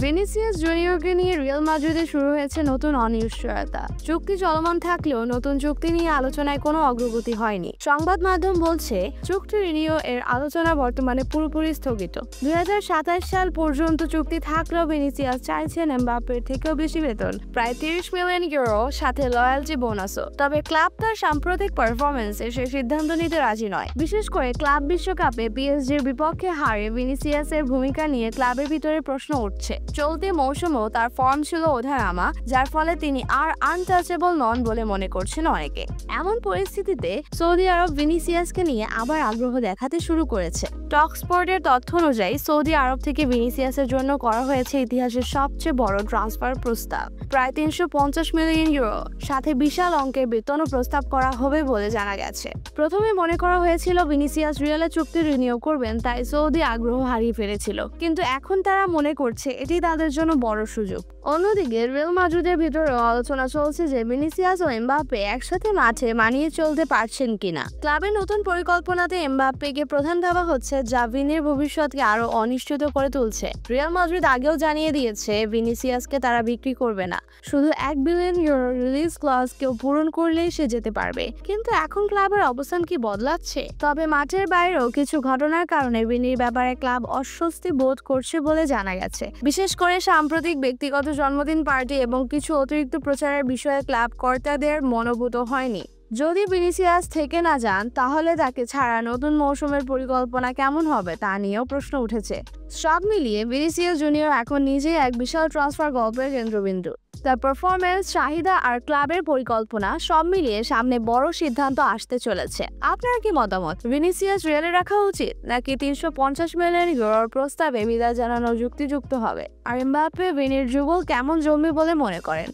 Vinicius জুনিয়রকে নিয়ে Real মাদ্রিদে শুরু হয়েছে নতুন অনিশ্চয়তা। চুক্তি চলমান থাকলেও নতুন চুক্তি নিয়ে আলোচনায় কোনো অগ্রগতি হয়নি। সংবাদ মাধ্যম বলছে চুক্তি রিনিউ এর আলোচনা বর্তমানে পুরোপুরি স্থগিত। 2027 সাল পর্যন্ত চুক্তি থাকলেও ভিনিসিয়াস চাইছেন এমবাপ্পের থেকেও বেশি বেতন, প্রায় 30 মিলিয়ন ইউরো, সাথে লয়্যালটি বোনাসও। তবে ক্লাব তার সাম্প্রতিক পারফরমেন্সে সে সিদ্ধান্ত নিতে রাজি নয়। বিশেষ করে ক্লাব বিশ্বকাপে পিএসজির বিপক্ষে হারে ভিনিসিয়াসের ভূমিকা নিয়ে ক্লাবের ভিতরে প্রশ্ন উঠছে। চলতি মৌসুমেও তার ফর্ম ছিল ওঠানামা, যার ফলে তিনি আর আনটাচেবল নন বলে মনে করছেন অনেকে। এমন পরিস্থিতিতে সৌদি আরব ভিনিসিয়াসকে নিয়ে আবার আগ্রহ দেখাতে শুরু করেছে। টক স্পোর্টের তথ্য অনুযায়ী সৌদি আরব থেকে ভিনিসিয়াসের জন্য করা হয়েছে ইতিহাসের সবচেয়ে বড় ট্রান্সফার প্রস্তাব, প্রায় 350 মিলিয়ন ইউরো, সাথে বিশাল অঙ্কের বেতনও প্রস্তাব করা হবে বলে জানা গেছে। প্রথমে মনে করা হয়েছিল ভিনিসিয়াস রিয়ালে চুক্তি রিনিউ করবেন, তাই সৌদি আগ্রহ হারিয়ে ফেলেছিল, কিন্তু এখন তারা মনে করছে এটি তাদের জন্য বড় সুযোগ। অন্যদিকে রিয়াল মাদ্রিদের ভিতরেও আলোচনা চলছে যে ভিনিসিয়াস ও এমবাপ্পে একসাথে মাঠে মানিয়ে চলতে পারছেন কিনা। ক্লাবের নতুন পরিকল্পনাতে এমবাপ্পেকে প্রধান ভাবা হচ্ছে, যা ভিনির ভবিষ্যৎকে আরো অনিশ্চিত করে তুলছে। রিয়াল মাদ্রিদ আগেও জানিয়ে দিয়েছে ভিনিসিয়াসকে তারা বিক্রি করবে না, শুধু 1 বিলিয়ন ইউরো রিলিজ ক্লজ কেউ পূরণ করলেই সে যেতে পারবে। কিন্তু এখন ক্লাবের অবস্থান কি বদলাচ্ছে? তবে মাঠের বাইরেও কিছু ঘটনার কারণে ভিনির ব্যাপারে ক্লাব অস্বস্তি বোধ করছে বলে জানা গেছে। বিশেষ করে সাম্প্রতিক ব্যক্তিগত জন্মদিন পার্টি এবং কিছু অতিরিক্ত প্রচারের বিষয়ে ক্লাব কর্তাদের মনোভূত হয়নি। যদি ভিনিসিয়াস থেকে না যান, তাহলে তাকে ছাড়া নতুন মৌসুমের পরিকল্পনা কেমন হবে তা নিয়েও প্রশ্ন উঠেছে। সব মিলিয়ে ভিনিসিয়াস জুনিয়র এখন নিজেই এক বিশাল ট্রান্সফার গল্পের কেন্দ্রবিন্দু। তার পারফরমেন্স, চাহিদা আর ক্লাবের পরিকল্পনা সব মিলিয়ে সামনে বড় সিদ্ধান্ত আসতে চলেছে। আপনার কি মতামত? ভিনিসিয়াস রিয়ালে রাখা উচিত, নাকি 350 মিলিয়ন ইউরোর প্রস্তাবে বিদায় জানানো যুক্তিযুক্ত হবে? আর এমবাপ্পে ভিনির যুগল কেমন জমবে বলে মনে করেন?